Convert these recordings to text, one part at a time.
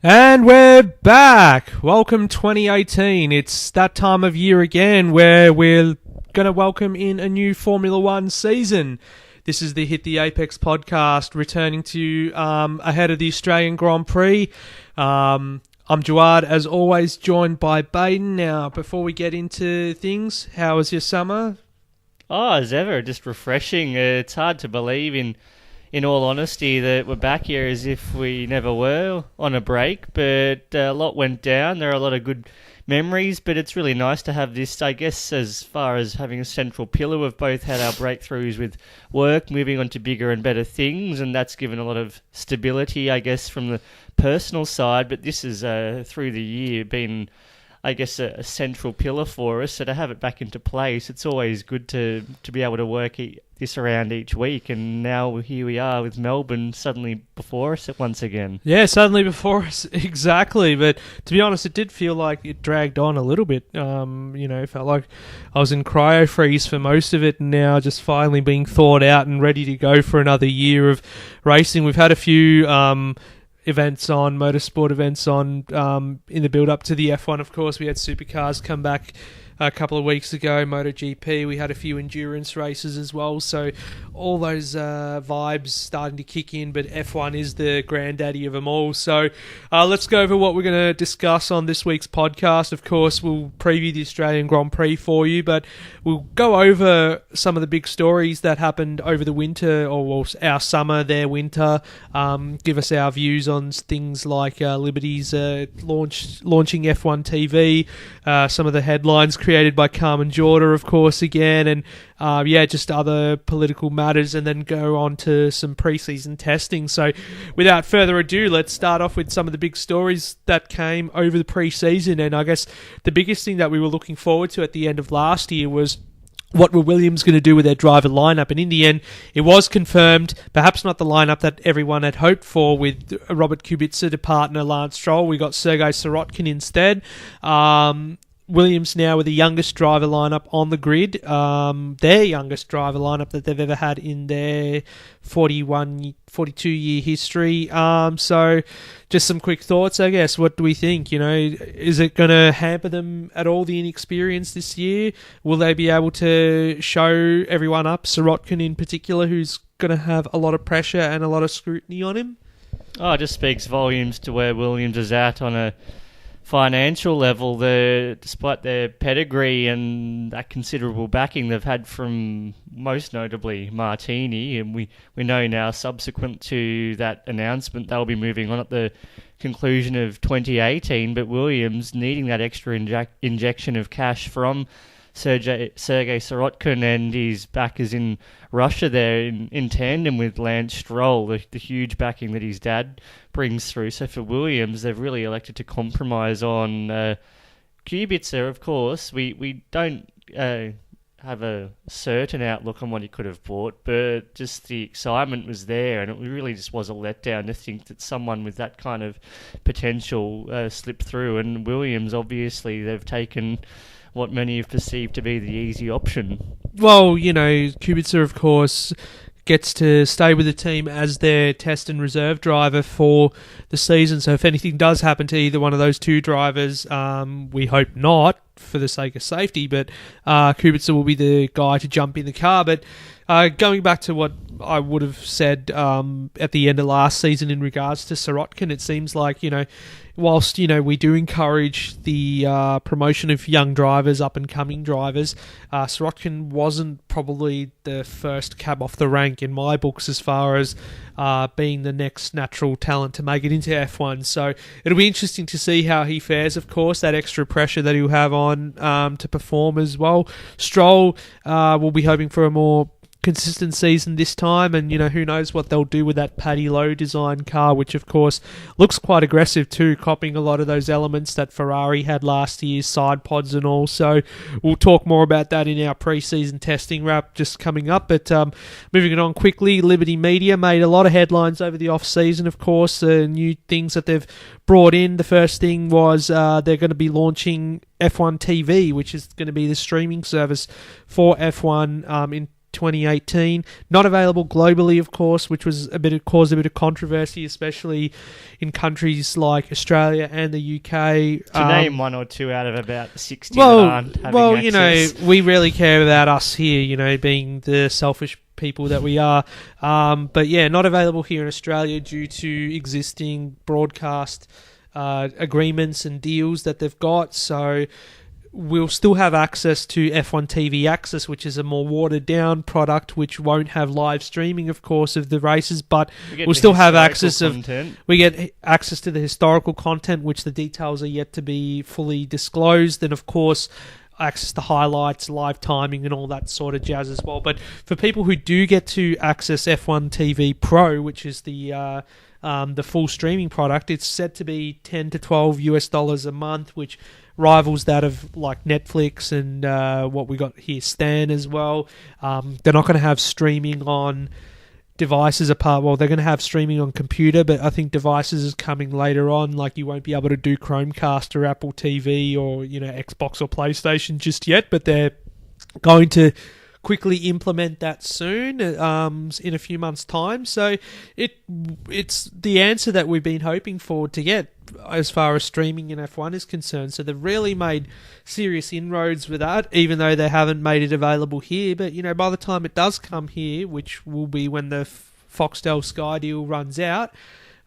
And we're back. Welcome 2018. It's that time of year again where we're going to welcome in a new Formula One season. This is the Hit the Apex podcast, returning to you ahead of the Australian Grand Prix. I'm Jawad, as always, joined by Baden. Now, before we get into things, how was your summer? Oh, as ever, just refreshing. It's hard to believe, in all honesty, that we're back here as if we never were on a break, but a lot went down. There are a lot of good memories, but it's really nice to have this, I guess, as far as having a central pillar. We've both had our breakthroughs with work, moving on to bigger and better things, and that's given a lot of stability, I guess, from the personal side, but this has, through the year, been, I guess, a central pillar for us. So to have it back into place, it's always good to be able to work this around each week. And now here we are with Melbourne suddenly before us once again. Yeah, suddenly before us, exactly. But to be honest, it did feel like it dragged on a little bit. Felt like I was in cryo freeze for most of it, and now just finally being thawed out and ready to go for another year of racing. We've had a few motorsport events on in the build-up to the F1, of course. We had supercars come back a couple of weeks ago, MotoGP. We had a few endurance races as well, so all those vibes starting to kick in, but F1 is the granddaddy of them all. So let's go over what we're going to discuss on this week's podcast. Of course, we'll preview the Australian Grand Prix for you, but we'll go over some of the big stories that happened over the winter, or our summer, their winter, give us our views on things like Liberty's launching F1 TV, some of the headlines created by Carmen Jorda, of course, again, and just other political matters, and then go on to some pre-season testing. So without further ado, let's start off with some of the big stories that came over the pre-season. And I guess the biggest thing that we were looking forward to at the end of last year was what were Williams going to do with their driver lineup? And in the end, it was confirmed, perhaps not the lineup that everyone had hoped for, with Robert Kubica to partner Lance Stroll. We got Sergei Sirotkin instead. Williams now with the youngest driver lineup on the grid, their youngest driver lineup that they've ever had in their 42-year history. So just some quick thoughts, I guess. What do we think? Is it going to hamper them at all, the inexperience this year? Will they be able to show everyone up, Sirotkin in particular, who's going to have a lot of pressure and a lot of scrutiny on him? Oh, it just speaks volumes to where Williams is at on a financial level. Despite their pedigree and that considerable backing they've had from, most notably, Martini, and we know now, subsequent to that announcement, they'll be moving on at the conclusion of 2018, but Williams needing that extra injection of cash from Sergei Sirotkin and his backers in Russia there in tandem with Lance Stroll, the huge backing that his dad brings through. So for Williams, they've really elected to compromise on Kubica, of course. We don't have a certain outlook on what he could have bought, but just the excitement was there, and it really just was a letdown to think that someone with that kind of potential slipped through. And Williams, obviously, they've taken what many have perceived to be the easy option. Well, Kubica, of course, gets to stay with the team as their test and reserve driver for the season. So if anything does happen to either one of those two drivers, we hope not, for the sake of safety, but Kubica will be the guy to jump in the car. But going back to what I would have said at the end of last season in regards to Sirotkin, it seems like, whilst, we do encourage the promotion of young drivers, up-and-coming drivers, Sirotkin wasn't probably the first cab off the rank in my books as far as being the next natural talent to make it into F1. So it'll be interesting to see how he fares, of course, that extra pressure that he'll have on to perform as well. Stroll will be hoping for a more consistent season this time, and who knows what they'll do with that Paddy Lowe design car, which of course looks quite aggressive too, copying a lot of those elements that Ferrari had last year, side pods and all. So we'll talk more about that in our pre-season testing wrap just coming up. But moving it on quickly, Liberty Media made a lot of headlines over the off-season, of course, new things that they've brought in. The first thing was they're going to be launching F1 TV, which is going to be the streaming service for F1 in 2018. Not available globally, of course, which was caused a bit of controversy, especially in countries like Australia and the UK. To name one or two out of about 60 that aren't having access. We really care about us here, being the selfish people that we are. But yeah, not available here in Australia due to existing broadcast agreements and deals that they've got. So we'll still have access to F1 TV Access, which is a more watered down product, which won't have live streaming, of course, of the races, but we'll still have access we get access to the historical content, which the details are yet to be fully disclosed, and of course access to highlights, live timing, and all that sort of jazz as well. But for people who do get to access F1 TV Pro, which is the full streaming product, it's said to be $10 to $12 a month, which rivals that of like Netflix and what we got here, Stan as well. They're not going to have streaming on devices apart. Well, they're going to have streaming on computer, but I think devices is coming later on. Like you won't be able to do Chromecast or Apple TV or Xbox or PlayStation just yet, but they're going to quickly implement that soon, in a few months' time. So it's the answer that we've been hoping for to get as far as streaming in F1 is concerned. So they've really made serious inroads with that, even though they haven't made it available here. But by the time it does come here, which will be when the Foxtel Sky deal runs out,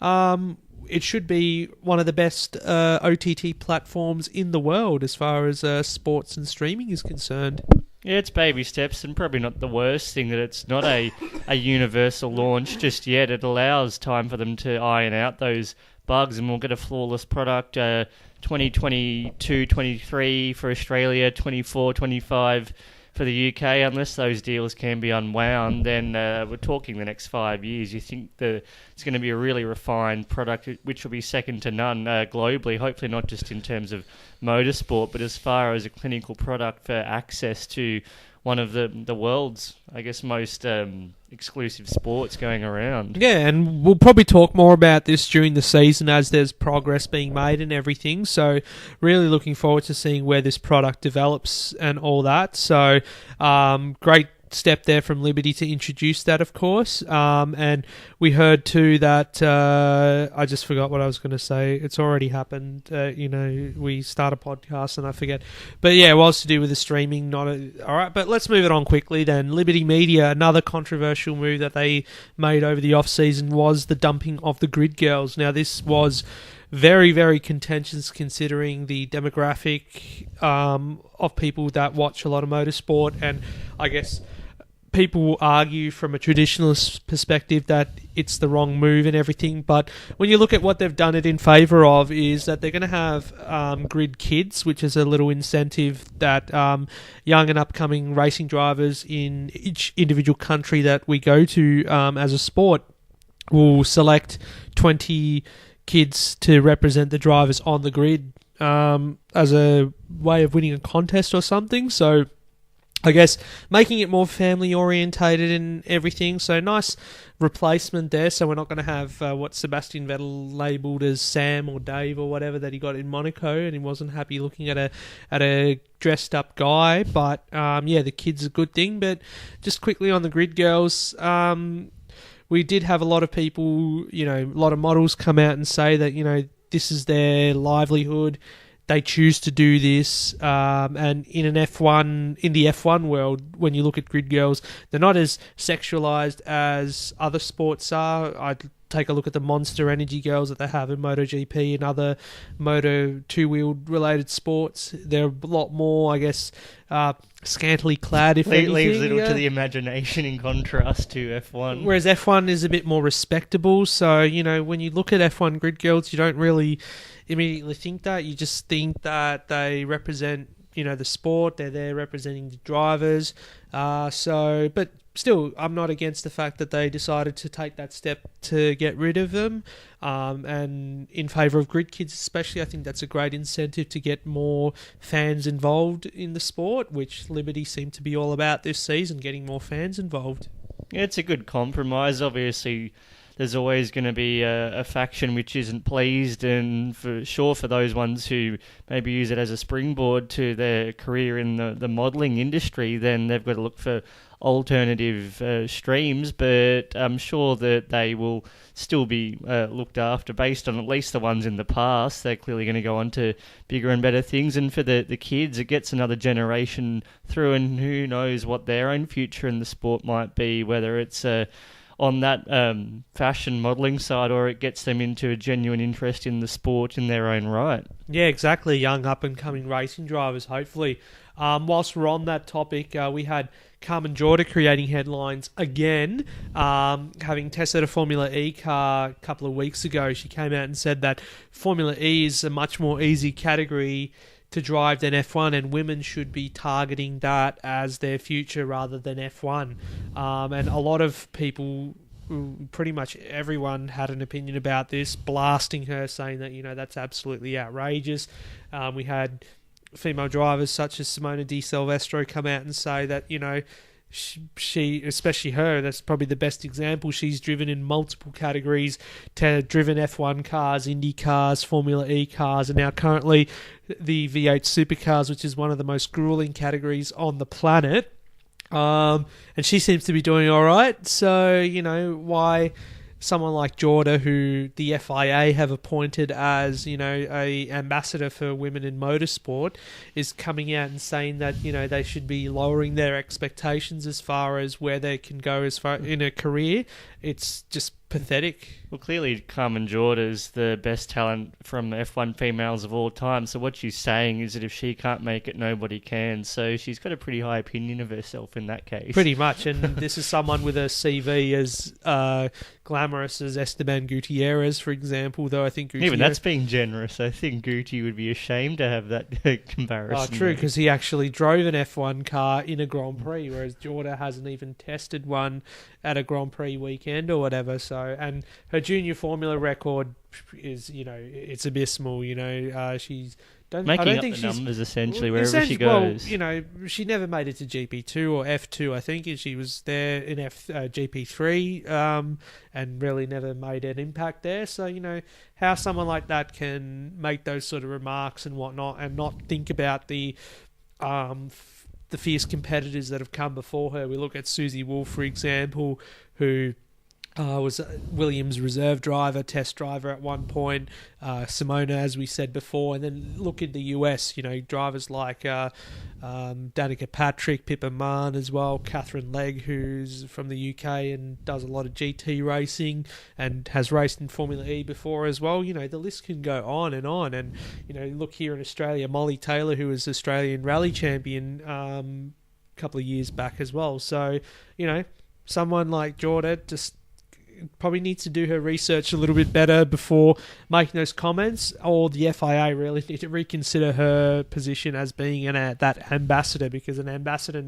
it should be one of the best OTT platforms in the world as far as sports and streaming is concerned. Yeah, it's baby steps, and probably not the worst thing that it's not a universal launch just yet. It allows time for them to iron out those bugs, and we'll get a flawless product 2022-23 for Australia, 24-25 for the UK. Unless those deals can be unwound, then we're talking the next 5 years. You think it's going to be a really refined product, which will be second to none globally, hopefully not just in terms of motorsport, but as far as a clinical product for access to one of the world's, I guess, most exclusive sports going around. Yeah, and we'll probably talk more about this during the season as there's progress being made and everything. So really looking forward to seeing where this product develops and all that. So great step there from Liberty to introduce that, of course. And we heard too that I just forgot what I was going to say. It's already happened. We start a podcast and I forget. But yeah, it was to do with the streaming. All right, but let's move it on quickly then. Liberty Media, another controversial move that they made over the off-season was the dumping of the grid girls. Now, this was very, very contentious considering the demographic of people that watch a lot of motorsport, and I guess people will argue from a traditionalist perspective that it's the wrong move and everything, but when you look at what they've done it in favour of is that they're going to have grid kids, which is a little incentive that young and upcoming racing drivers in each individual country that we go to as a sport will select 20 kids to represent the drivers on the grid as a way of winning a contest or something. So I guess making it more family orientated and everything. So nice replacement there. So we're not going to have what Sebastian Vettel labelled as Sam or Dave or whatever that he got in Monaco, and he wasn't happy looking at a dressed up guy. But the kid's a good thing. But just quickly on the grid girls, we did have a lot of people, a lot of models come out and say that this is their livelihood. They choose to do this, and in the F1 world, when you look at grid girls, they're not as sexualized as other sports are. I'd take a look at the Monster Energy girls that they have in MotoGP and other Moto two-wheeled related sports. They're a lot more, I guess, scantily clad, if anything. Leaves little to the imagination in contrast to F1. Whereas F1 is a bit more respectable. So, when you look at F1 grid girls, you don't really immediately think that. You just think that they represent, the sport. They're there representing the drivers. But still, I'm not against the fact that they decided to take that step to get rid of them, and in favour of grid kids especially. I think that's a great incentive to get more fans involved in the sport, which Liberty seem to be all about this season, getting more fans involved. Yeah, it's a good compromise. Obviously, there's always going to be a faction which isn't pleased, and for sure for those ones who maybe use it as a springboard to their career in the modelling industry, then they've got to look for alternative streams, but I'm sure that they will still be looked after based on at least the ones in the past. They're clearly going to go on to bigger and better things, and for the kids, it gets another generation through, and who knows what their own future in the sport might be, whether it's on that fashion modelling side, or it gets them into a genuine interest in the sport in their own right. Yeah, exactly. Young up-and-coming racing drivers, hopefully. Whilst we're on that topic, we had Carmen Jorda creating headlines again, having tested a Formula E car a couple of weeks ago. She came out and said that Formula E is a much more easy category to drive than F1, and women should be targeting that as their future rather than F1. And a lot of people, pretty much everyone, had an opinion about this, blasting her, saying that, that's absolutely outrageous. We had female drivers such as Simona Di Silvestro come out and say that, she, especially her, that's probably the best example. She's driven in multiple categories, driven F1 cars, Indy cars, Formula E cars, and now currently the V8 supercars, which is one of the most grueling categories on the planet. And she seems to be doing all right. So, why someone like Jorda, who the FIA have appointed as, a ambassador for women in motorsport, is coming out and saying that, they should be lowering their expectations as far as where they can go as far in a career. It's just pathetic. Well, clearly Carmen Jorda is the best talent from F1 females of all time. So what she's saying is that if she can't make it, nobody can. So she's got a pretty high opinion of herself in that case. Pretty much. And this is someone with a CV as glamorous as Esteban Gutierrez, for example, though I think Gutierrez... Even that's being generous. I think Guti would be ashamed to have that comparison. Oh, true, because he actually drove an F1 car in a Grand Prix, whereas Jorda hasn't even tested one at a Grand Prix weekend or whatever. So, and her junior Formula record is, it's abysmal. She's making up the numbers essentially wherever she goes. Well, she never made it to GP2 or F2. I think she was there in GP3, and really never made an impact there. So, how someone like that can make those sort of remarks and whatnot, and not think about the fierce competitors that have come before her. We look at Susie Wolff, for example, who was Williams' reserve driver, test driver at one point. Simona, as we said before. And then look in the US, drivers like Danica Patrick, Pippa Mann as well, Catherine Legg, who's from the UK and does a lot of GT racing and has raced in Formula E before as well. The list can go on. And, look here in Australia, Molly Taylor, who was Australian rally champion a couple of years back as well. So, someone like Jorda just probably needs to do her research a little bit better before making those comments, or the FIA really need to reconsider her position as being that ambassador, because an ambassador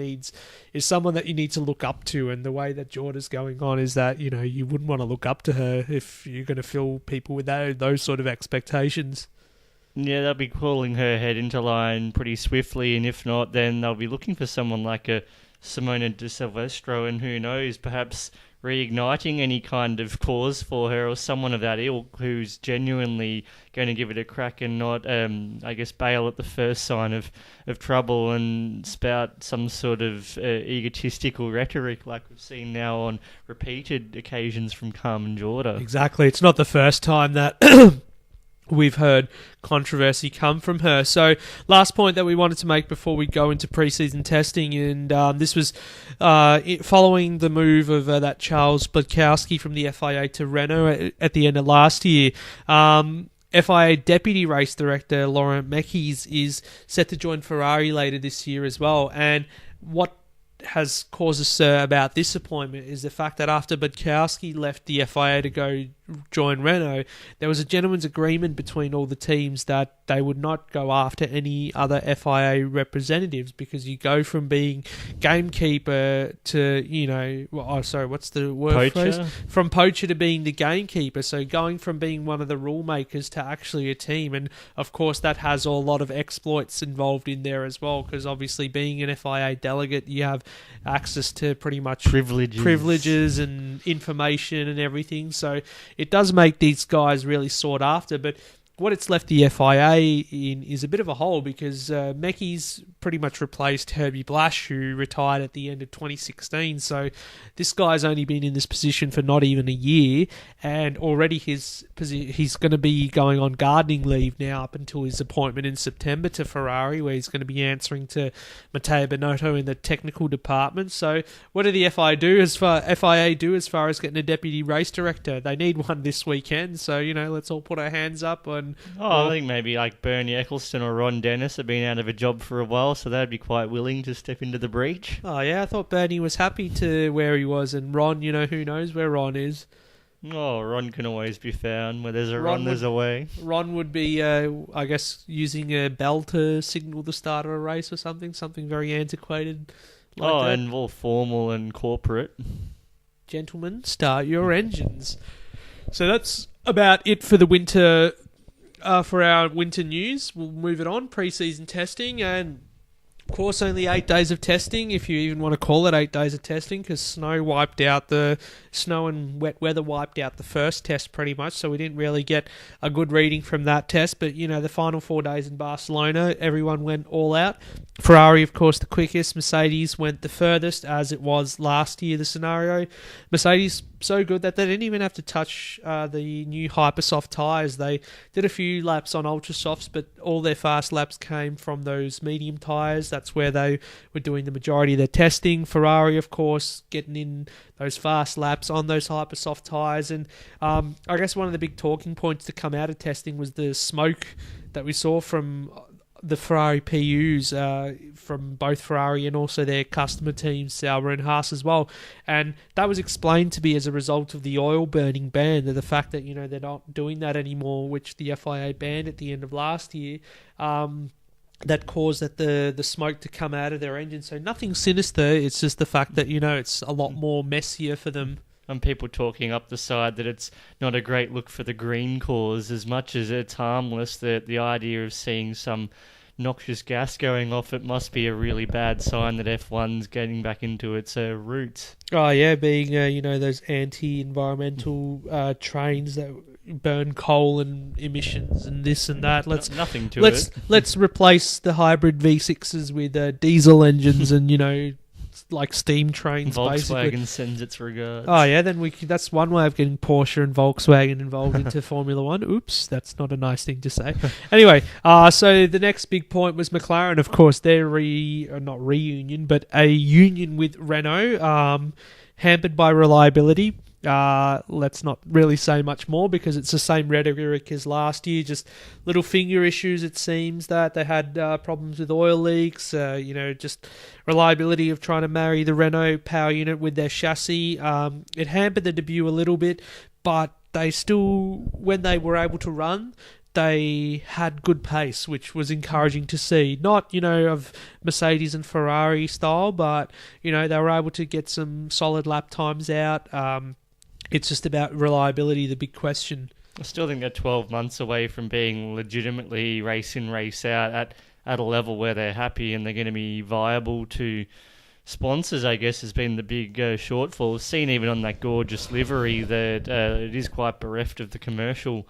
is someone that you need to look up to, and the way that Jorda's going on is that you wouldn't want to look up to her if you're going to fill people with those sort of expectations. Yeah, they'll be calling her head into line pretty swiftly, and if not, then they'll be looking for someone like a Simona Di Silvestro, and who knows, perhaps reigniting any kind of cause for her, or someone of that ilk who's genuinely going to give it a crack and not, bail at the first sign of trouble and spout some sort of egotistical rhetoric like we've seen now on repeated occasions from Carmen Jorda. Exactly. It's not the first time that we've heard controversy come from her. So, last point that we wanted to make before we go into pre-season testing, and this was following the move of that Charles Budkowski from the FIA to Renault at the end of last year. FIA Deputy Race Director Laurent Mekies is set to join Ferrari later this year as well, and what has caused us about this appointment is the fact that after Budkowski left the FIA to go join Renault, there was a gentleman's agreement between all the teams that they would not go after any other FIA representatives, because you go from being gamekeeper to, what's the word poacher? Phrase? From poacher to being the gamekeeper. So going from being one of the rule makers to actually a team. And of course that has a lot of exploits involved in there as well, because obviously being an FIA delegate, you have access to pretty much privileges and information and everything. So it does make these guys really sought after. But what it's left the FIA in is a bit of a hole because Mecky's pretty much replaced Herbie Blash, who retired at the end of 2016. So this guy's only been in this position for not even a year, and already he's going to be going on gardening leave now up until his appointment in September to Ferrari, where he's going to be answering to Matteo Binotto in the technical department. So what do the FIA do as far as getting a deputy race director? They need one this weekend, so let's all put our hands up on. I think maybe like Bernie Eccleston or Ron Dennis have been out of a job for a while, so they'd be quite willing to step into the breach. Oh yeah, I thought Bernie was happy to where he was, and Ron, who knows where Ron is. Oh, Ron can always be found. Where there's a Ron, there's a way. Ron would be, I guess, using a bell to signal the start of a race or something very antiquated. Like that. And all formal and corporate. Gentlemen, start your engines. So that's about it for the winter, for our winter news. We'll move it on. Pre-season testing, and of course only 8 days of testing, if you even want to call it 8 days of testing, because snow and wet weather wiped out the first test pretty much, so we didn't really get a good reading from that test. But the final 4 days in Barcelona, everyone went all out. Ferrari, of course, the quickest. Mercedes went the furthest, as it was last year, the scenario. Mercedes so good that they didn't even have to touch the new Hypersoft tyres. They did a few laps on Ultra Softs, but all their fast laps came from those medium tyres. That's where they were doing the majority of their testing. Ferrari, of course, getting in those fast laps on those Hypersoft tyres. And I guess one of the big talking points to come out of testing was the smoke that we saw from the Ferrari PUs, from both Ferrari and also their customer teams, Sauber and Haas as well. And that was explained to be as a result of the oil burning ban, the fact that they're not doing that anymore, which the FIA banned at the end of last year. That caused the smoke to come out of their engine. So nothing sinister, it's just the fact that it's a lot more messier for them. And people talking up the side that it's not a great look for the green cause as much as it's harmless. The idea of seeing some noxious gas going off, it must be a really bad sign that F1's getting back into its roots. Oh yeah, being those anti-environmental trains that burn coal and emissions and this and that. Let's replace the hybrid V6s with diesel engines and like steam trains. Volkswagen basically sends its regards. Oh yeah, then that's one way of getting Porsche and Volkswagen involved into Formula One. Oops, that's not a nice thing to say. Anyway, so the next big point was McLaren. Of course, their not reunion, but a union with Renault, hampered by reliability. Let's not really say much more because it's the same rhetoric as last year, just little finger issues. It seems that they had problems with oil leaks, just reliability of trying to marry the Renault power unit with their chassis. It hampered the debut a little bit, but they still, when they were able to run, they had good pace, which was encouraging to see. Not, of Mercedes and Ferrari style, but, they were able to get some solid lap times out. It's just about reliability, the big question. I still think they're 12 months away from being legitimately race in, race out at a level where they're happy and they're going to be viable to sponsors, I guess, has been the big shortfall. Seen even on that gorgeous livery that it is quite bereft of the commercial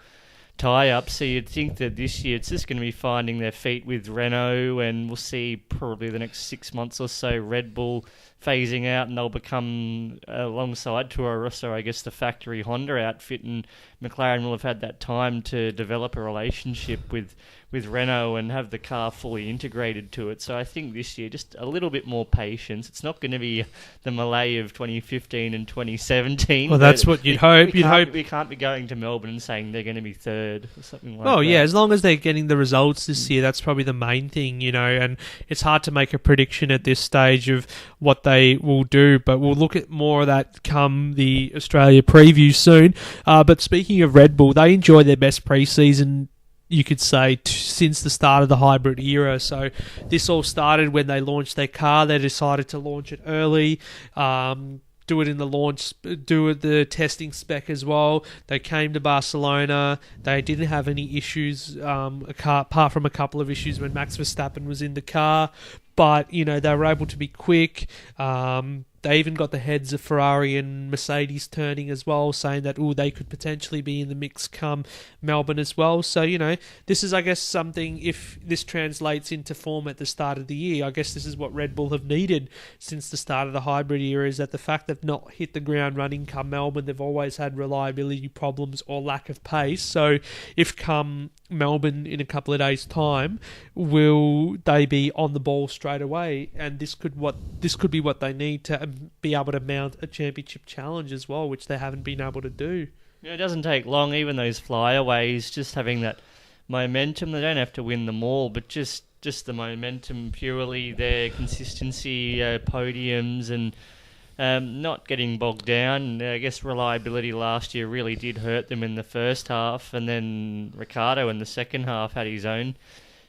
tie-up. So you'd think that this year it's just going to be finding their feet with Renault, and we'll see probably the next 6 months or so Red Bull phasing out, and they'll become alongside Toro Rosso, I guess, the factory Honda outfit, and McLaren will have had that time to develop a relationship with Renault and have the car fully integrated to it. So I think this year just a little bit more patience. It's not going to be the melee of 2015 and 2017. Well, that's what you'd hope. We can't be going to Melbourne and saying they're going to be third or something like that. Oh, yeah, as long as they're getting the results this year, that's probably the main thing, and it's hard to make a prediction at this stage of what they will do, but we'll look at more of that come the Australia preview soon. But speaking of Red Bull, they enjoy their best pre-season, you could say, since the start of the hybrid era. So this all started when they launched their car. They decided to launch it early, do it in the launch, do it the testing spec as well. They came to Barcelona. They didn't have any issues, apart from a couple of issues when Max Verstappen was in the car. but, you know, they were able to be quick. They even got the heads of Ferrari and Mercedes turning as well, saying that, they could potentially be in the mix come Melbourne as well. So, you know, this is, I guess, something, if this translates into form at the start of the year, I guess this is what Red Bull have needed since the start of the hybrid era, is that the fact they've not hit the ground running come Melbourne, they've always had reliability problems or lack of pace. So if come Melbourne in a couple of days' time, will they be on the ball straight away? And this could be what they need to be able to mount a championship challenge as well, which they haven't been able to do. Yeah, it doesn't take long, even those flyaways, just having that momentum. They don't have to win them all, but just the momentum, purely their consistency, podiums, and not getting bogged down. I guess reliability last year really did hurt them in the first half, and then Ricciardo in the second half had his own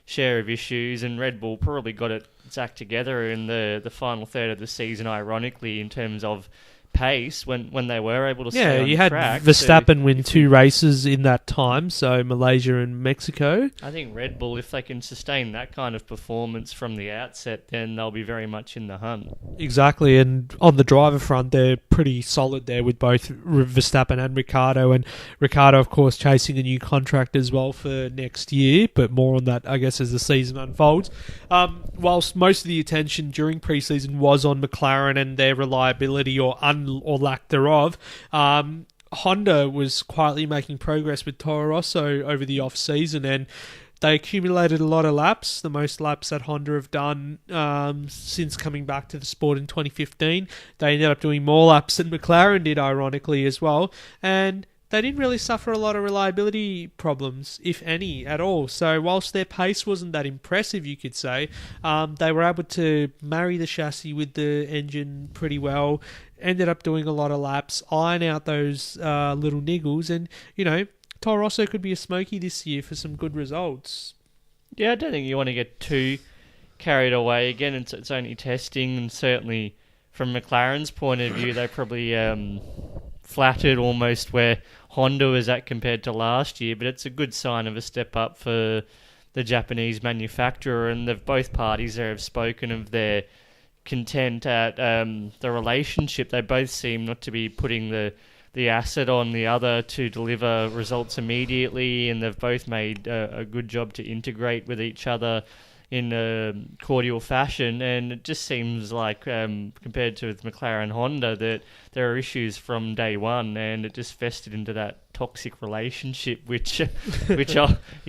share of issues, and Red Bull probably got its act together in the final third of the season, ironically, in terms of pace when they were able to stay on you had track. Verstappen win 2 races in that time, so Malaysia and Mexico. I think Red Bull, if they can sustain that kind of performance from the outset, then they'll be very much in the hunt. Exactly, and on the driver front, they're pretty solid there with both Verstappen and Ricciardo, and Ricciardo, of course, chasing a new contract as well for next year, but more on that, I guess, as the season unfolds. Whilst most of the attention during pre-season was on McLaren and their reliability or lack thereof, Honda was quietly making progress with Toro Rosso over the off-season, and they accumulated a lot of laps, the most laps that Honda have done since coming back to the sport in 2015. They ended up doing more laps than McLaren did, ironically, as well, and they didn't really suffer a lot of reliability problems, if any, at all. So whilst their pace wasn't that impressive, you could say, they were able to marry the chassis with the engine pretty well, ended up doing a lot of laps, iron out those little niggles, and, you know, Toro Rosso could be a smoky this year for some good results. Yeah, I don't think you want to get too carried away. Again, it's only testing, and certainly from McLaren's point of view, they probably flattered almost where Honda was at compared to last year, but it's a good sign of a step up for the Japanese manufacturer, and both parties there have spoken of their content at the relationship. They both seem not to be putting the asset on the other to deliver results immediately, and they've both made a good job to integrate with each other in a cordial fashion, and it just seems like, compared to with McLaren Honda, that there are issues from day one, and it just festered into that toxic relationship, which you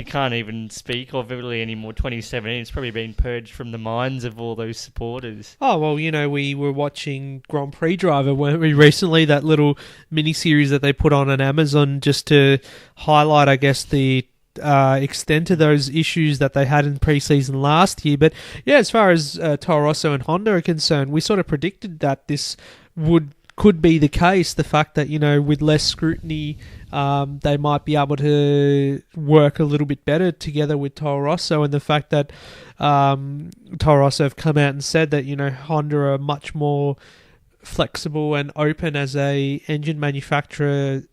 can't even speak of really anymore. 2017, it's probably been purged from the minds of all those supporters. Oh, well, you know, we were watching Grand Prix Driver, weren't we, recently, that little mini-series that they put on Amazon just to highlight, I guess, the extent of those issues that they had in pre-season last year. But yeah, as far as Toro Rosso and Honda are concerned, we sort of predicted that this could be the case. The fact that, you know, with less scrutiny, they might be able to work a little bit better together with Toro Rosso, and the fact that Toro Rosso have come out and said that, you know, Honda are much more flexible and open as a engine manufacturer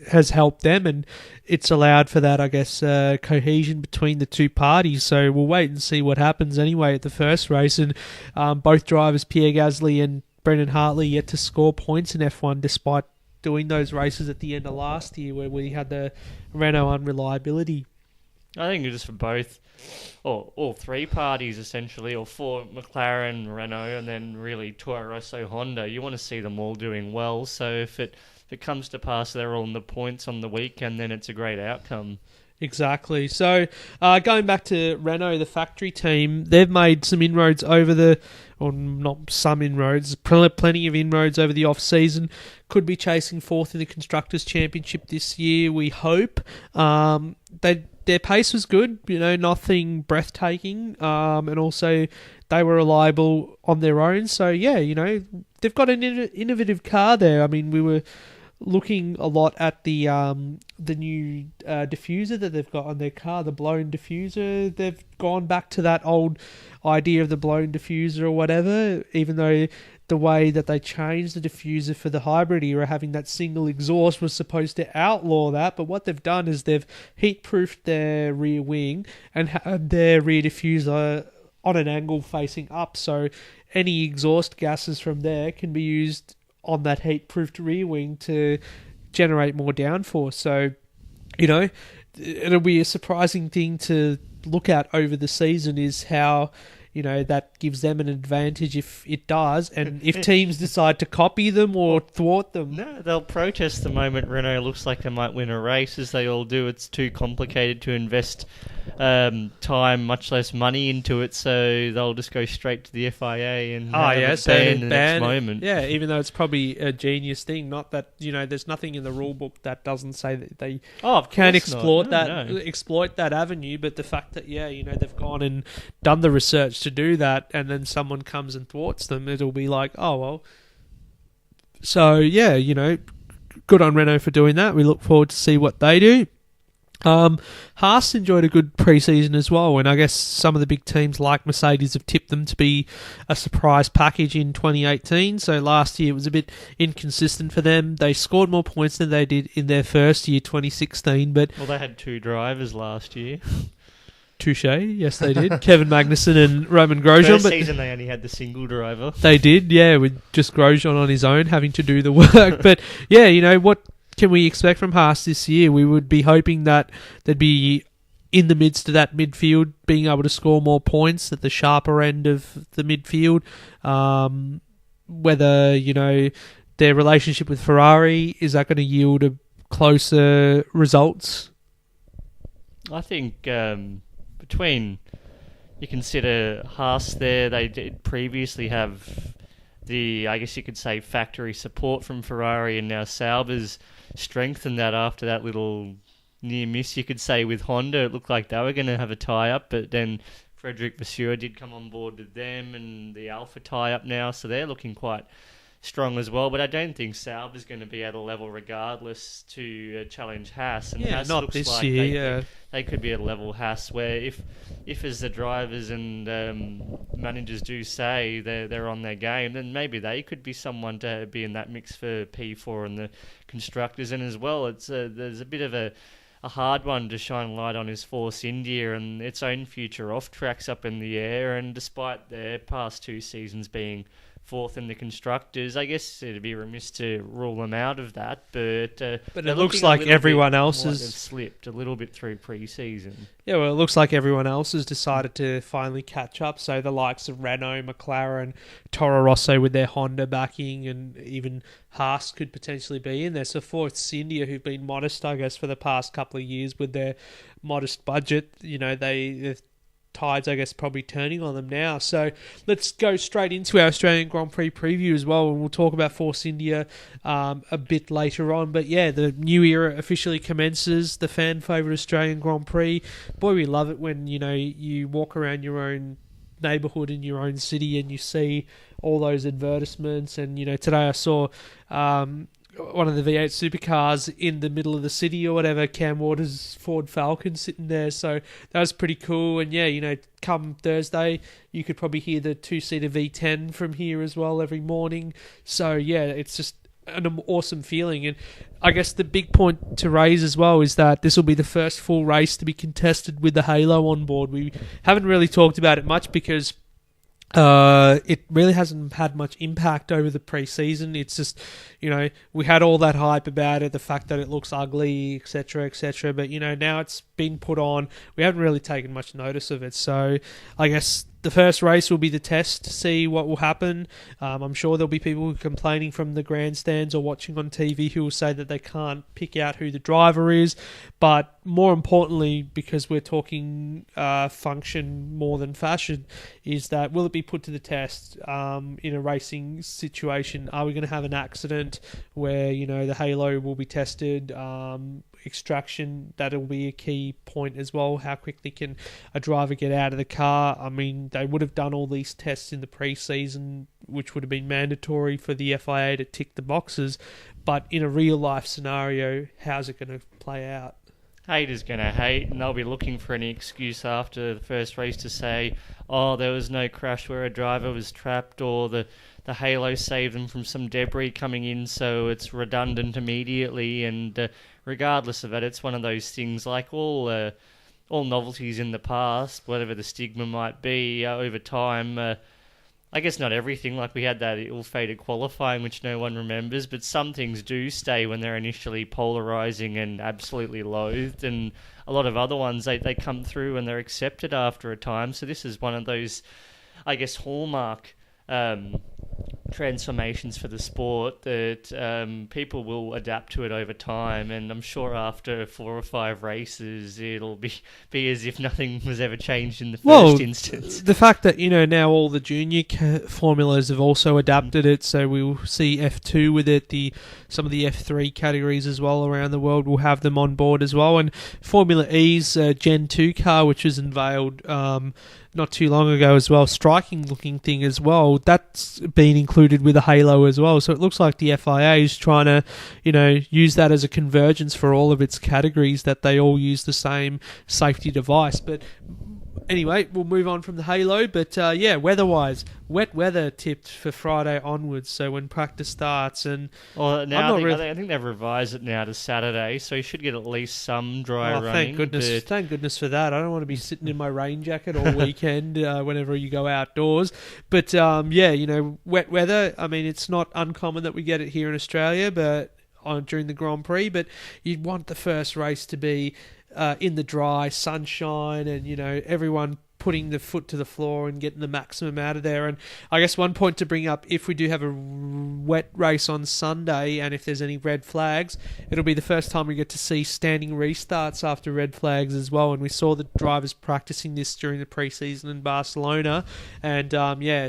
has helped them, and it's allowed for that, I guess, cohesion between the two parties. So we'll wait and see what happens anyway at the first race. And both drivers, Pierre Gasly and Brendan Hartley, yet to score points in F1 despite doing those races at the end of last year where we had the Renault unreliability. I think it's for both, or all three parties essentially, or for McLaren, Renault, and then really Toro Rosso, Honda. You want to see them all doing well. So if it comes to pass, they're all in the points on the weekend, then it's a great outcome. Exactly. So going back to Renault, the factory team, they've made some inroads not some inroads, plenty of inroads over the off-season. Could be chasing fourth in the Constructors' Championship this year, we hope. Their pace was good, you know, nothing breathtaking, and also they were reliable on their own. So, yeah, you know, they've got an innovative car there. I mean, we were looking a lot at the new diffuser that they've got on their car, the blown diffuser. They've gone back to that old idea of the blown diffuser or whatever, even though the way that they changed the diffuser for the hybrid era, having that single exhaust, was supposed to outlaw that. But what they've done is they've heat-proofed their rear wing and had their rear diffuser on an angle facing up, so any exhaust gases from there can be used on that heat-proofed rear wing to generate more downforce. So, it'll be a surprising thing to look at over the season is how that gives them an advantage if it does, and if teams decide to copy them or thwart them. No, they'll protest the moment Renault looks like they might win a race, as they all do. It's too complicated to invest time, much less money into it, so they'll just go straight to the FIA and ban the next moment. Yeah, even though it's probably a genius thing. Not that there's nothing in the rule book that doesn't say that they can exploit that avenue, but the fact that they've gone and done the research to do that, and then someone comes and thwarts them, it'll be like, oh well. So good on Renault for doing that. We look forward to see what they do. Haas enjoyed a good pre-season as well, and I guess some of the big teams like Mercedes have tipped them to be a surprise package in 2018. So last year it was a bit inconsistent for them. They scored more points than they did in their first year, 2016. But they had 2 drivers last year. Touche, yes they did. Kevin Magnussen and Roman Grosjean. First season they only had the single driver. They did, with just Grosjean on his own having to do the work. But what can we expect from Haas this year? We would be hoping that they'd be in the midst of that midfield, being able to score more points at the sharper end of the midfield. Whether, their relationship with Ferrari, is that going to yield a closer results? I think between, you consider Haas there, they did previously have the, I guess you could say, factory support from Ferrari, and now Sauber's strengthened that after that little near miss, you could say, with Honda. It looked like they were going to have a tie-up, but then Frederic Vasseur did come on board with them, and the Alpha tie-up now, so they're looking quite strong as well. But I don't think Sauber's going to be at a level regardless to challenge Haas. And Haas not looks this like year. They could be at a level Haas, where if as the drivers and managers do say they're on their game, then maybe they could be someone to be in that mix for P4 and the constructors. And as well, it's there's a bit of a hard one to shine light on is Force India and its own future off tracks up in the air. And despite their past 2 seasons being 4th in the constructors, I guess it'd be remiss to rule them out of that. But it looks like everyone else has slipped a little bit through pre-season. Yeah, well, it looks like everyone else has decided to finally catch up. So the likes of Renault, McLaren, Toro Rosso with their Honda backing, and even Haas could potentially be in there. So Force India, who've been modest, I guess, for the past couple of years with their modest budget, the tides, I guess, probably turning on them now. So let's go straight into our Australian Grand Prix preview as well, and we'll talk about Force India a bit later on. But yeah, the new era officially commences, the fan favourite Australian Grand Prix. Boy, we love it when, you walk around your own neighbourhood in your own city and you see all those advertisements. And, today I saw one of the V8 supercars in the middle of the city or whatever, Cam Waters' Ford Falcon sitting there. So that was pretty cool. And yeah, come Thursday, you could probably hear the 2-seater V10 from here as well every morning. So yeah, it's just an awesome feeling. And I guess the big point to raise as well is that this will be the first full race to be contested with the Halo on board. We haven't really talked about it much because it really hasn't had much impact over the pre-season. It's just, we had all that hype about it, the fact that it looks ugly, etc., etc. But, now it's been put on. We haven't really taken much notice of it. So I guess the first race will be the test to see what will happen. I'm sure there'll be people complaining from the grandstands or watching on TV who will say that they can't pick out who the driver is. But more importantly, because we're talking function more than fashion, is that will it be put to the test in a racing situation? Are we going to have an accident where, the halo will be tested? Extraction, that'll be a key point as well. How quickly can a driver get out of the car? I mean, they would have done all these tests in the pre-season, which would have been mandatory for the FIA to tick the boxes. But in a real-life scenario, how's it going to play out? Haters going to hate, and they'll be looking for any excuse after the first race to say, oh, there was no crash where a driver was trapped, or the halo saved them from some debris coming in, so it's redundant immediately. And regardless of it, it's one of those things, like all all novelties in the past, whatever the stigma might be, over time. I guess not everything, like we had that ill-fated qualifying, which no one remembers, but some things do stay when they're initially polarising and absolutely loathed, and a lot of other ones, they come through and they're accepted after a time. So this is one of those, I guess, hallmark transformations for the sport that people will adapt to it over time, and I'm sure after 4 or 5 races it'll be as if nothing was ever changed in the first instance. The fact that now all the junior formulas have also adapted it, so we'll see F2 with it, some of the F3 categories as well around the world will have them on board as well, and Formula E's Gen 2 car, which was unveiled not too long ago as well, striking looking thing as well, that's been included with a halo as well. So it looks like the FIA is trying to, use that as a convergence for all of its categories, that they all use the same safety device. But anyway, we'll move on from the halo. But weather-wise, wet weather tipped for Friday onwards. So when practice starts, and now I think they've revised it now to Saturday, so you should get at least some dry running. Thank goodness! Thank goodness for that. I don't want to be sitting in my rain jacket all weekend whenever you go outdoors. But wet weather. I mean, it's not uncommon that we get it here in Australia, but during the Grand Prix. But you'd want the first race to be in the dry sunshine, and everyone putting the foot to the floor and getting the maximum out of there. And I guess one point to bring up, if we do have a wet race on Sunday and if there's any red flags, it'll be the first time we get to see standing restarts after red flags as well. And we saw the drivers practicing this during the pre-season in Barcelona, and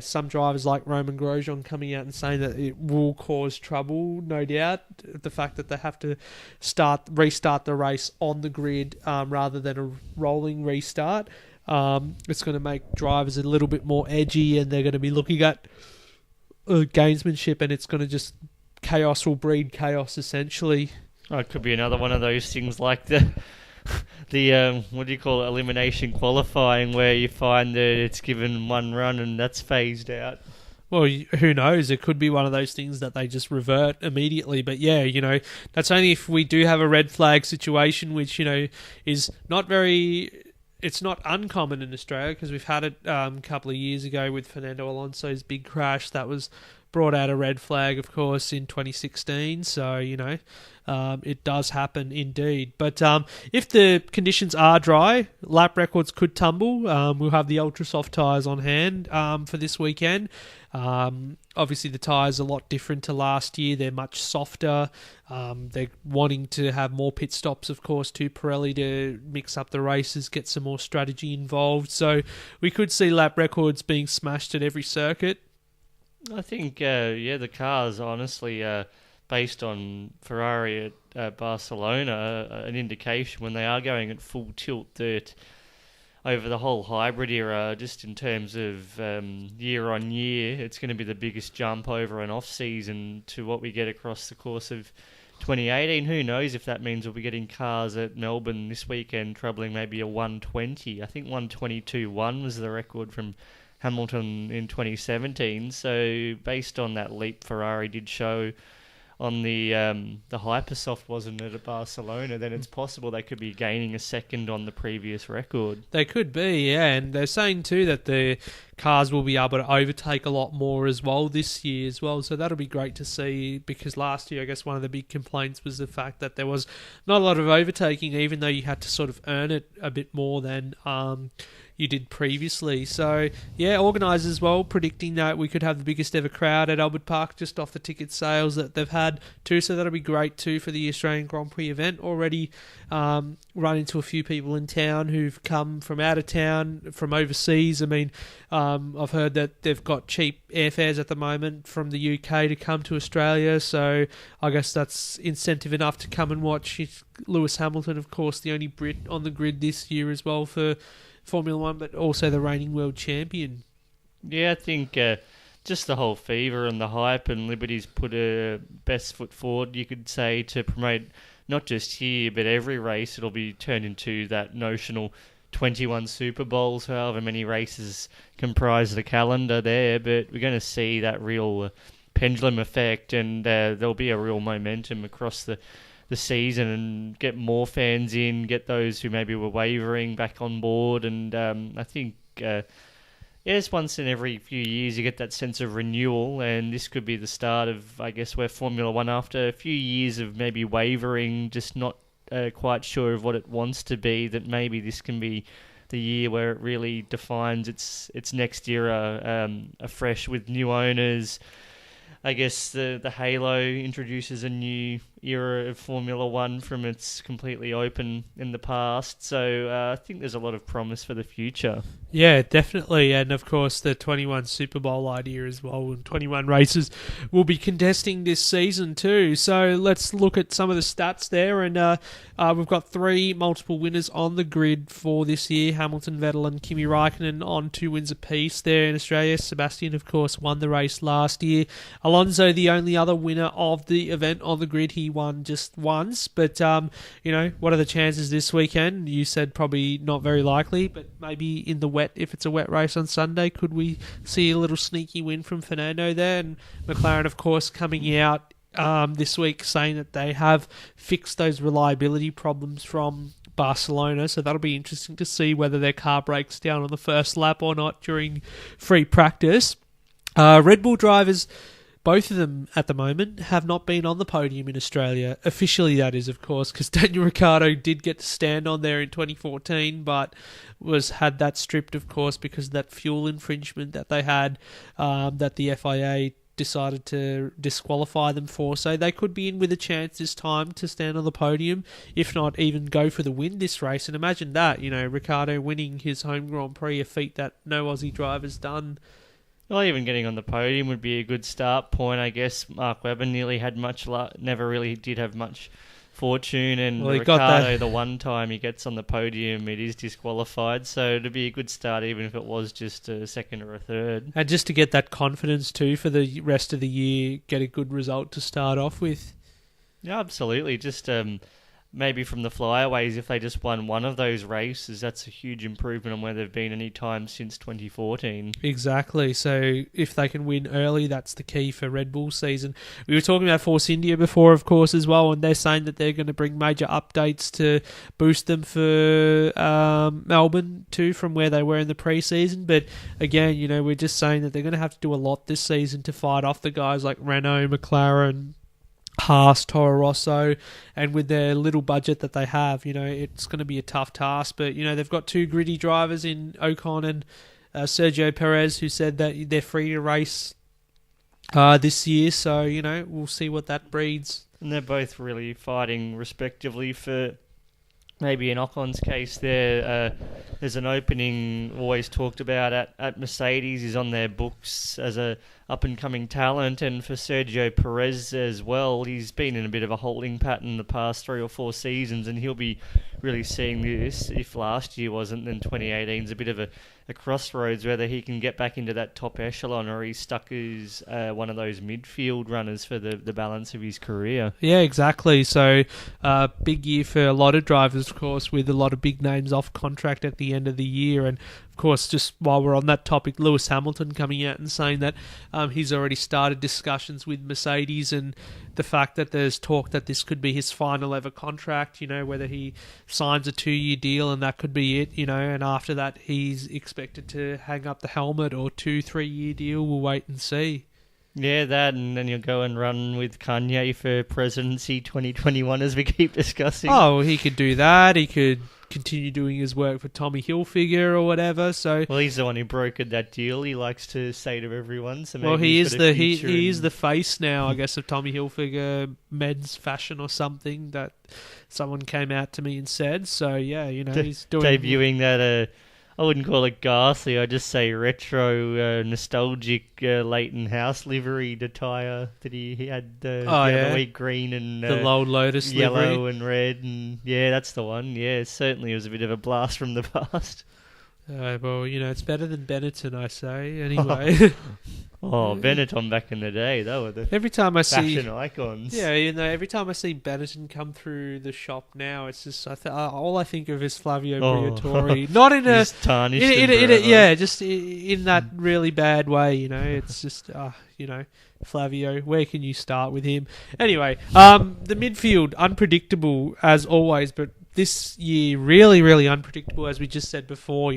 some drivers like Romain Grosjean coming out and saying that it will cause trouble, no doubt, the fact that they have to restart the race on the grid rather than a rolling restart. It's going to make drivers a little bit more edgy, and they're going to be looking at gamesmanship, and it's going to just chaos will breed chaos essentially. It could be another one of those things like the what do you call it, elimination qualifying, where you find that it's given one run and that's phased out. Well, who knows? It could be one of those things that they just revert immediately. But that's only if we do have a red flag situation, which is not very. It's not uncommon in Australia, because we've had it a couple of years ago with Fernando Alonso's big crash that was brought out a red flag, of course, in 2016. So, it does happen indeed. But if the conditions are dry, lap records could tumble. We'll have the ultra soft tyres on hand for this weekend. Obviously, the tyres are a lot different to last year. They're much softer. They're wanting to have more pit stops, of course, to Pirelli to mix up the races, get some more strategy involved. So we could see lap records being smashed at every circuit. I think, the cars, honestly, based on Ferrari at Barcelona, an indication when they are going at full tilt that over the whole hybrid era, just in terms of year on year, it's going to be the biggest jump over an off-season to what we get across the course of 2018. Who knows if that means we'll be getting cars at Melbourne this weekend troubling maybe a 120. I think 122.1 was the record from Hamilton in 2017. So based on that leap Ferrari did show on the Hypersoft, wasn't it, at Barcelona, then it's possible they could be gaining a second on the previous record. They could be, yeah, and they're saying too that the cars will be able to overtake a lot more as well this year as well, so that'll be great to see, because last year I guess one of the big complaints was the fact that there was not a lot of overtaking, even though you had to sort of earn it a bit more than you did previously. So yeah, organisers well predicting that we could have the biggest ever crowd at Albert Park just off the ticket sales that they've had too, so that'll be great too for the Australian Grand Prix event. Already run into a few people in town who've come from out of town, from overseas. I mean, I've heard that they've got cheap airfares at the moment from the UK to come to Australia, so I guess that's incentive enough to come and watch Lewis Hamilton, of course, the only Brit on the grid this year as well for Formula One, but also the reigning world champion. Yeah, I think just the whole fever and the hype, and Liberty's put a best foot forward, you could say, to promote not just here, but every race. It'll be turned into that notional 21 Super Bowls, however many races comprise the calendar there, but we're going to see that real pendulum effect, and there'll be a real momentum across the the season and get more fans in, get those who maybe were wavering back on board. And I think, it's once in every few years you get that sense of renewal, and this could be the start of, I guess, where Formula One, after a few years of maybe wavering, just not quite sure of what it wants to be, that maybe this can be the year where it really defines its next era afresh with new owners. I guess the Halo introduces a new era of Formula One from its completely open in the past. So I think there's a lot of promise for the future. Yeah, definitely. And of course, the 21 Super Bowl idea as well. And 21 races will be contesting this season too. So let's look at some of the stats there. And we've got 3 multiple winners on the grid for this year. Hamilton, Vettel and Kimi Räikkönen on 2 wins apiece there in Australia. Sebastian, of course, won the race last year. Alonso, the only other winner of the event on the grid. He won just once. But, what are the chances this weekend? You said probably not very likely, but maybe in the wet, if it's a wet race on Sunday, could we see a little sneaky win from Fernando there? And McLaren, of course, coming out this week saying that they have fixed those reliability problems from Barcelona, so that'll be interesting to see whether their car breaks down on the first lap or not during free practice. Red Bull drivers, both of them at the moment, have not been on the podium in Australia. Officially, that is, of course, because Daniel Ricciardo did get to stand on there in 2014, but had that stripped, of course, because of that fuel infringement that they had, that the FIA decided to disqualify them for. So they could be in with a chance this time to stand on the podium, if not even go for the win this race. And imagine that, Ricciardo winning his home Grand Prix, a feat that no Aussie driver's done. Well, even getting on the podium would be a good start point, I guess. Mark Webber nearly had much luck, never really did have much fortune, and Ricciardo, the one time he gets on the podium, it is disqualified, so it'd be a good start even if it was just a second or a third. And just to get that confidence too for the rest of the year, get a good result to start off with. Yeah, absolutely. Just maybe from the flyaways, if they just won one of those races, that's a huge improvement on where they've been any time since 2014. Exactly. So if they can win early, that's the key for Red Bull season. We were talking about Force India before, of course, as well, and they're saying that they're going to bring major updates to boost them for Melbourne too, from where they were in the pre-season. But again, we're just saying that they're going to have to do a lot this season to fight off the guys like Renault, McLaren, Haas, Toro Rosso, and with their little budget that they have, it's going to be a tough task. But, they've got 2 gritty drivers in Ocon and Sergio Perez, who said that they're free to race this year. So, we'll see what that breeds. And they're both really fighting respectively for, maybe in Ocon's case there's an opening always talked about at Mercedes. He's on their books as a up-and-coming talent, and for Sergio Perez as well, he's been in a bit of a holding pattern the past 3 or 4 seasons, and he'll be really seeing this, if last year wasn't, then 2018 is a bit of a crossroads, whether he can get back into that top echelon or he's stuck as one of those midfield runners for the balance of his career. Yeah, exactly. So big year for a lot of drivers, of course, with a lot of big names off contract at the end of the year. And of course, just while we're on that topic, Lewis Hamilton coming out and saying that he's already started discussions with Mercedes, and the fact that there's talk that this could be his final ever contract, whether he signs a 2-year deal and that could be it, and after that he's expected to hang up the helmet, or 2-3 year deal. We'll wait and see. Yeah, that, and then you'll go and run with Kanye for presidency 2021, as we keep discussing. Oh, he could do that. He could continue doing his work for Tommy Hilfiger or whatever. So, well, he's the one who brokered that deal. He likes to say to everyone. So maybe well, he is the face now, I guess, of Tommy Hilfiger men's fashion or something, that someone came out to me and said. So yeah, he's doing debuting that. I wouldn't call it ghastly. I'd just say retro, nostalgic Leighton House livery attire that he had the other week, green and the Old Lotus yellow livery. And red, and yeah, that's the one. Yeah, certainly it was a bit of a blast from the past. Well, it's better than Benetton, I say. Anyway. Oh, Benetton back in the day, they were the Every time I see fashion icons. Yeah, every time I see Benetton come through the shop now, it's just all I think of is Flavio Briatore. Not in a He's tarnished just in that really bad way. It's just Flavio. Where can you start with him? Anyway, the midfield unpredictable as always, but this year really, really unpredictable, as we just said before.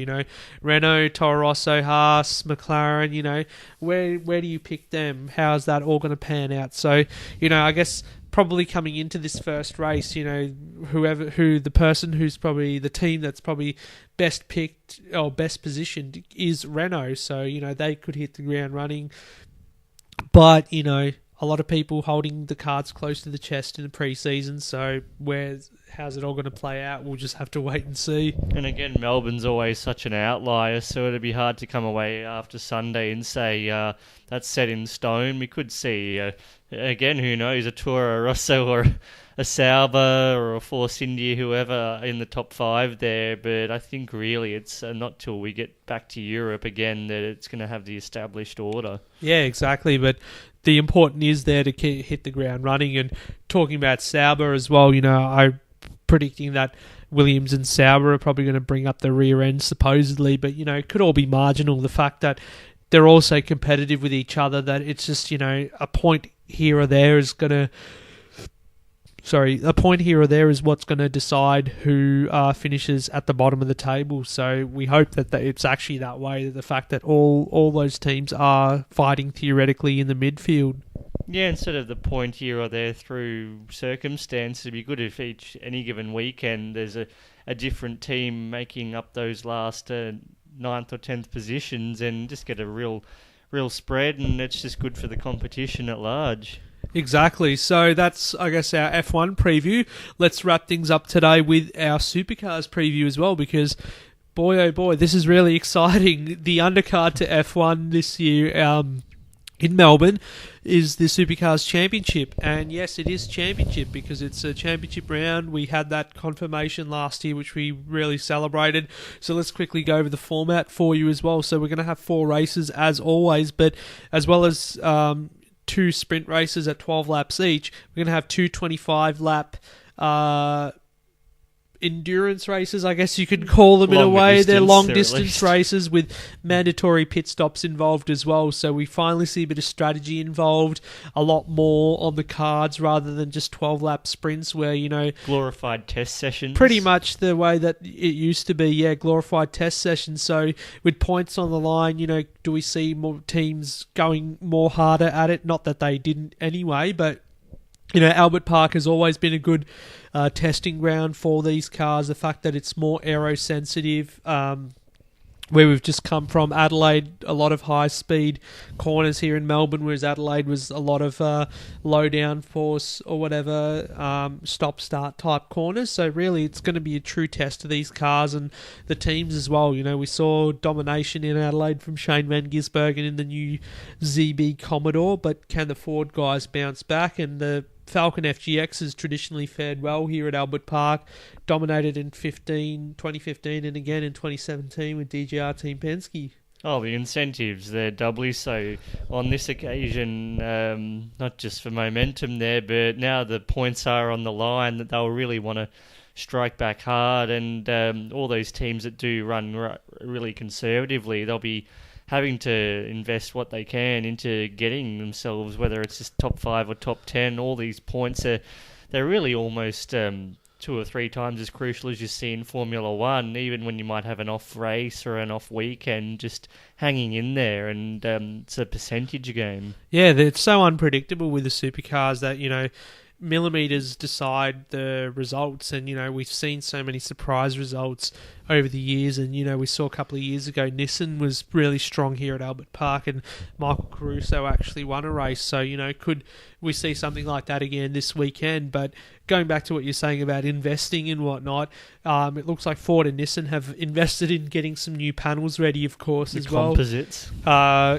Renault, Toro Rosso, Haas, McLaren. Where do you pick them? How's that all going to pan out? So, I guess probably coming into this first race, the person who's probably the team that's probably best picked or best positioned is Renault. So, they could hit the ground running. But, a lot of people holding the cards close to the chest in the pre-season, so how's it all going to play out? We'll just have to wait and see. And again, Melbourne's always such an outlier, so it'd be hard to come away after Sunday and say that's set in stone. We could see, again, who knows, a Toro Rosso or a Sauber or a Force India, whoever in the top 5 there, but I think really it's not till we get back to Europe again that it's going to have the established order. Yeah, exactly, but the important is there to hit the ground running. And talking about Sauber as well, I'm predicting that Williams and Sauber are probably going to bring up the rear end supposedly, but it could all be marginal. The fact that they're all so competitive with each other that it's just a point here or there is going to a point here or there is what's going to decide who finishes at the bottom of the table. So we hope that it's actually that way, that the fact that all those teams are fighting theoretically in the midfield. Yeah, instead of the point here or there through circumstance, it'd be good if any given weekend there's a different team making up those last 9th or 10th positions and just get a real spread, and it's just good for the competition at large. Exactly. So that's, I guess, our F1 preview. Let's wrap things up today with our Supercars preview as well, because boy, oh boy, this is really exciting. The undercard to F1 this year in Melbourne is the Supercars Championship. And yes, it is Championship because it's a championship round. We had that confirmation last year, which we really celebrated. So let's quickly go over the format for you as well. So we're going to have 4 races as always, but as well as 2 sprint races at 12 laps each, we're going to have 2 25-lap endurance races, I guess you could call them in a way. They're long-distance races with mandatory pit stops involved as well. So we finally see a bit of strategy involved, a lot more on the cards rather than just 12-lap sprints where, glorified test sessions. Pretty much the way that it used to be, yeah, glorified test sessions. So with points on the line, do we see more teams going more harder at it? Not that they didn't anyway, but Albert Park has always been a good testing ground for these cars. The fact that it's more aero-sensitive, where we've just come from Adelaide, a lot of high-speed corners here in Melbourne, whereas Adelaide was a lot of low-down force or whatever, stop-start type corners. So really, it's going to be a true test of these cars and the teams as well. We saw domination in Adelaide from Shane Van Gisbergen in the new ZB Commodore, but can the Ford guys bounce back? And the Falcon FGX has traditionally fared well here at Albert Park, dominated in 2015 and again in 2017 with DJR Team Penske. Oh, the incentives, they're doubly so on this occasion, not just for momentum there, but now the points are on the line that they'll really want to strike back hard, and all those teams that do run really conservatively, they'll be having to invest what they can into getting themselves, whether it's just top 5 or top 10, all these points they're really almost 2 or 3 times as crucial as you see in Formula 1, even when you might have an off race or an off weekend, just hanging in there, and it's a percentage game. Yeah, it's so unpredictable with the supercars that, millimeters decide the results, and we've seen so many surprise results over the years, and we saw a couple of years ago Nissan was really strong here at Albert Park and Michael Caruso actually won a race. So could we see something like that again this weekend? But going back to what you're saying about investing and whatnot, it looks like Ford and Nissan have invested in getting some new panels ready, of course, the as well. Composites.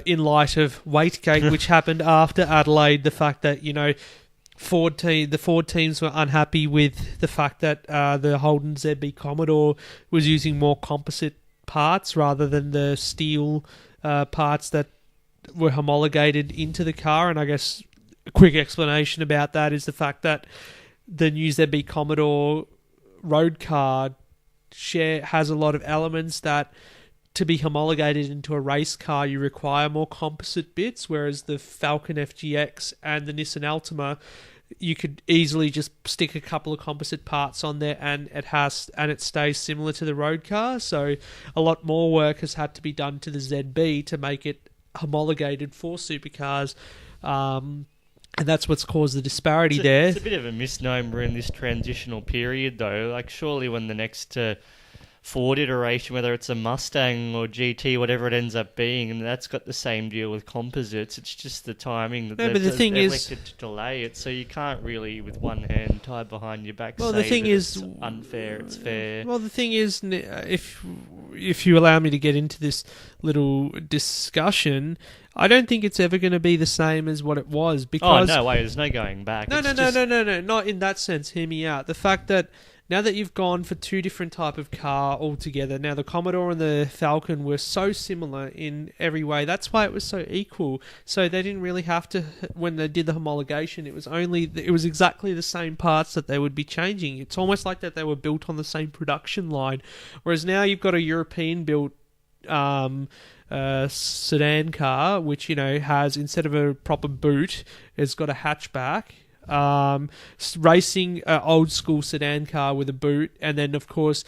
In light of Weightegate, which happened after Adelaide, the fact that the Ford teams were unhappy with the fact that the Holden ZB Commodore was using more composite parts rather than the steel parts that were homologated into the car, and I guess a quick explanation about that is the fact that the new ZB Commodore road car has a lot of elements that, to be homologated into a race car, you require more composite bits, whereas the Falcon FGX and the Nissan Altima, you could easily just stick a couple of composite parts on there and it stays similar to the road car. So a lot more work has had to be done to the ZB to make it homologated for supercars. And that's what's caused the disparity there. It's a bit of a misnomer in this transitional period, though. Like, surely when the next Ford iteration, whether it's a Mustang or GT, whatever it ends up being, and that's got the same deal with composites. It's just the timing that they've elected to delay it, so you can't really, with one hand tied behind your back, say that it's unfair, it's fair. Well, the thing is, if you allow me to get into this little discussion, I don't think it's ever going to be the same as what it was. Because no way, there's no going back. No, not in that sense. Hear me out. The fact that now that you've gone for two different type of car altogether, now the Commodore and the Falcon were so similar in every way. That's why it was so equal. So they didn't really have to, when they did the homologation, it was exactly the same parts that they would be changing. It's almost like that they were built on the same production line. Whereas now you've got a European built sedan car, which, has, instead of a proper boot, it's got a hatchback. Racing old school sedan car with a boot, and then of course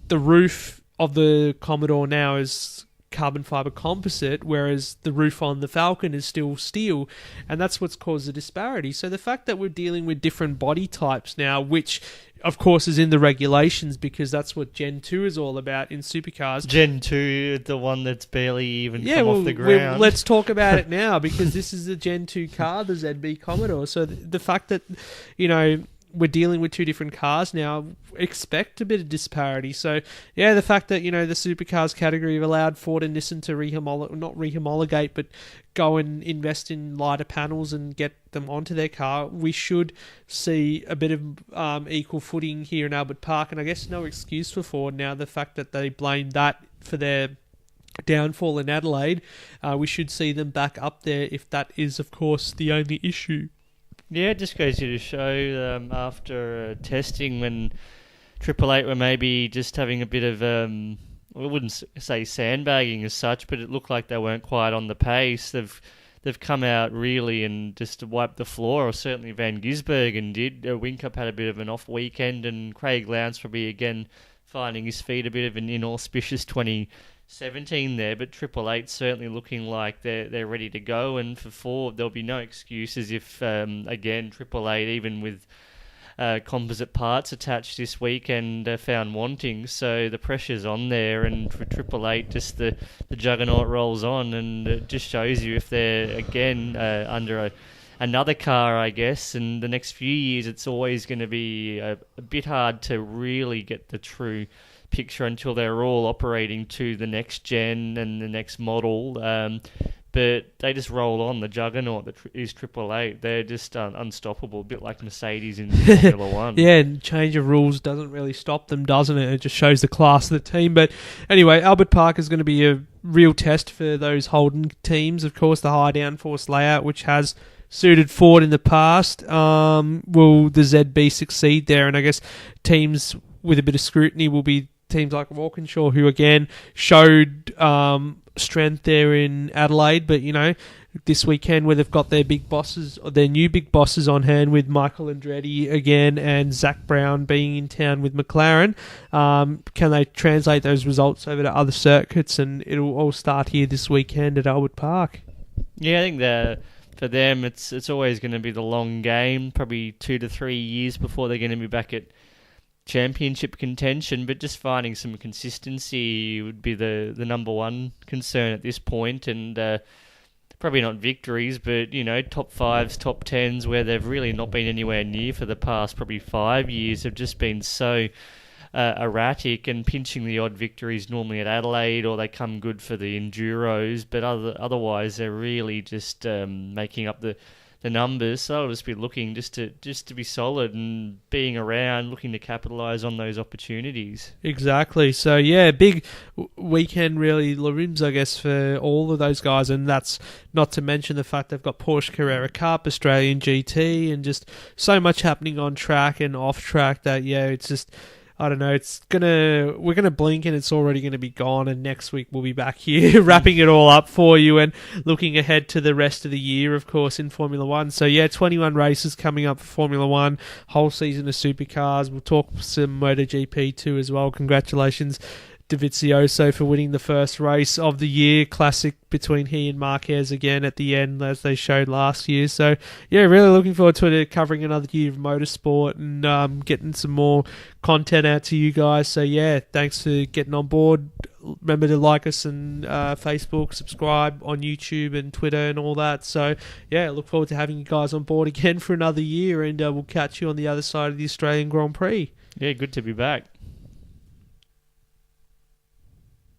the roof of the Commodore now is carbon fiber composite, whereas the roof on the Falcon is still steel, and that's what's caused the disparity. So the fact that we're dealing with different body types now, which of course is in the regulations, because that's what Gen 2 is all about in supercars. Gen 2, the one that's barely even come off the ground. Let's talk about it now, because this is the Gen 2 car, the ZB Commodore. So the fact that, we're dealing with two different cars now, expect a bit of disparity. So, yeah, the fact that, the supercars category have allowed Ford and Nissan to not rehomologate, but go and invest in lighter panels and get them onto their car, we should see a bit of equal footing here in Albert Park. And I guess no excuse for Ford now, the fact that they blamed that for their downfall in Adelaide. We should see them back up there if that is, of course, the only issue. Yeah, it just goes to show after testing, when Triple Eight were maybe just having a bit of, I wouldn't say sandbagging as such, but it looked like they weren't quite on the pace. They've come out really and just wiped the floor, or certainly Van Gisbergen did. Whincup had a bit of an off weekend, and Craig Lowndes probably again finding his feet, a bit of an inauspicious 2017 there, but Triple Eight certainly looking like they're ready to go, and for Ford there'll be no excuses if again Triple Eight, even with composite parts attached this weekend, found wanting. So the pressure's on there, and for Triple Eight, just the juggernaut rolls on, and it just shows you if they're again under another car, I guess, and the next few years it's always going to be a bit hard to really get the true picture until they're all operating to the next gen and the next model. But they just roll on, the juggernaut that is Triple Eight. They're just unstoppable, a bit like Mercedes in Formula One. Yeah, and change of rules doesn't really stop them, doesn't it? It just shows the class of the team. But anyway, Albert Park is going to be a real test for those Holden teams. Of course, the high downforce layout, which has suited Ford in the past. Will the ZB succeed there? And I guess teams with a bit of scrutiny will be teams like Walkinshaw, who again showed strength there in Adelaide, but this weekend where they've got their big bosses, or their new big bosses on hand, with Michael Andretti again and Zach Brown being in town with McLaren, can they translate those results over to other circuits? And it'll all start here this weekend at Albert Park. Yeah, I think that for them it's always going to be the long game, probably 2 to 3 years before they're going to be back at championship contention, but just finding some consistency would be the number one concern at this point, and probably not victories, but top 5s, top 10s, where they've really not been anywhere near for the past probably 5 years, have just been so erratic, and pinching the odd victories normally at Adelaide, or they come good for the Enduros, but otherwise they're really just making up the the numbers. So I'll just be looking just to be solid and being around, looking to capitalise on those opportunities. Exactly. So yeah, big weekend really looms, I guess, for all of those guys, and that's not to mention the fact they've got Porsche Carrera Cup, Australian GT, and just so much happening on track and off track that it's just, I don't know, we're gonna blink and it's already gonna be gone, and next week we'll be back here wrapping it all up for you and looking ahead to the rest of the year, of course, in Formula One. So 21 races coming up for Formula One, whole season of supercars. We'll talk some MotoGP too as well. Congratulations, Dovizioso, for winning the first race of the year. Classic between he and Marquez again at the end, as they showed last year. So really looking forward to it, covering another year of motorsport and getting some more content out to you guys. So thanks for getting on board. Remember to like us on Facebook, subscribe on YouTube and Twitter and all that. So look forward to having you guys on board again for another year, and we'll catch you on the other side of the Australian Grand Prix. Yeah, good to be back.